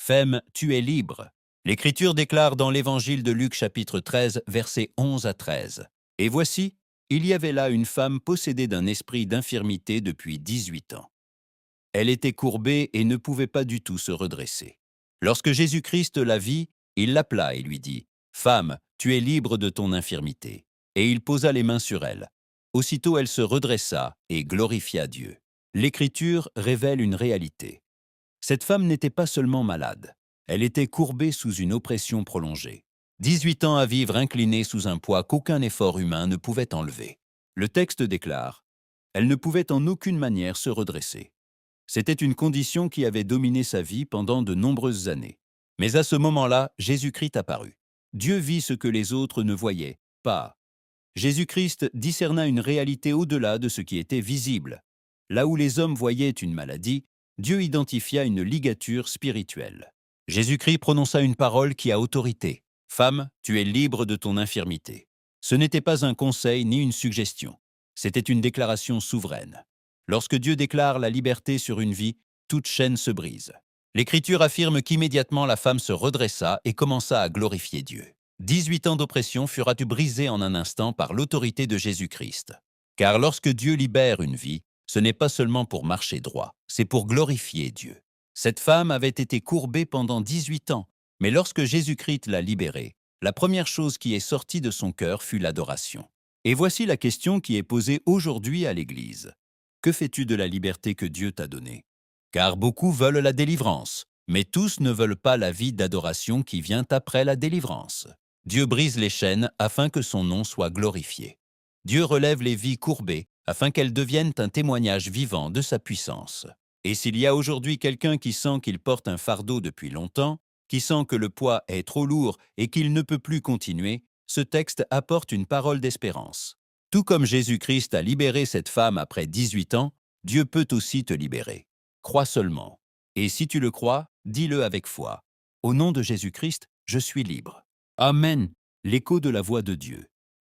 Femme, tu es libre. L'Écriture déclare dans l'Évangile de Luc chapitre 13, versets 11 à 13. Et voici, il y avait là une femme possédée d'un esprit d'infirmité depuis 18 ans. Elle était courbée et ne pouvait pas du tout se redresser. Lorsque Jésus-Christ la vit, il l'appela et lui dit, « Femme, tu es libre de ton infirmité. » Et il posa les mains sur elle. Aussitôt elle se redressa et glorifia Dieu. L'Écriture révèle une réalité. Cette femme n'était pas seulement malade, elle était courbée sous une oppression prolongée. 18 ans à vivre inclinée sous un poids qu'aucun effort humain ne pouvait enlever. Le texte déclare, « Elle ne pouvait en aucune manière se redresser. » C'était une condition qui avait dominé sa vie pendant de nombreuses années. Mais à ce moment-là, Jésus-Christ apparut. Dieu vit ce que les autres ne voyaient pas. Jésus-Christ discerna une réalité au-delà de ce qui était visible. Là où les hommes voyaient une maladie, Dieu identifia une ligature spirituelle. Jésus-Christ prononça une parole qui a autorité. « Femme, tu es libre de ton infirmité. » Ce n'était pas un conseil ni une suggestion. C'était une déclaration souveraine. Lorsque Dieu déclare la liberté sur une vie, toute chaîne se brise. L'Écriture affirme qu'immédiatement la femme se redressa et commença à glorifier Dieu. 18 ans d'oppression furent brisés en un instant par l'autorité de Jésus-Christ. Car lorsque Dieu libère une vie, ce n'est pas seulement pour marcher droit, c'est pour glorifier Dieu. Cette femme avait été courbée pendant 18 ans, mais lorsque Jésus-Christ l'a libérée, la première chose qui est sortie de son cœur fut l'adoration. Et voici la question qui est posée aujourd'hui à l'Église. Que fais-tu de la liberté que Dieu t'a donnée? Car beaucoup veulent la délivrance, mais tous ne veulent pas la vie d'adoration qui vient après la délivrance. Dieu brise les chaînes afin que son nom soit glorifié. Dieu relève les vies courbées afin qu'elles deviennent un témoignage vivant de sa puissance. Et s'il y a aujourd'hui quelqu'un qui sent qu'il porte un fardeau depuis longtemps, qui sent que le poids est trop lourd et qu'il ne peut plus continuer, ce texte apporte une parole d'espérance. Tout comme Jésus-Christ a libéré cette femme après 18 ans, Dieu peut aussi te libérer. Crois seulement. Et si tu le crois, dis-le avec foi. Au nom de Jésus-Christ, je suis libre. Amen. L'écho de la voix de Dieu.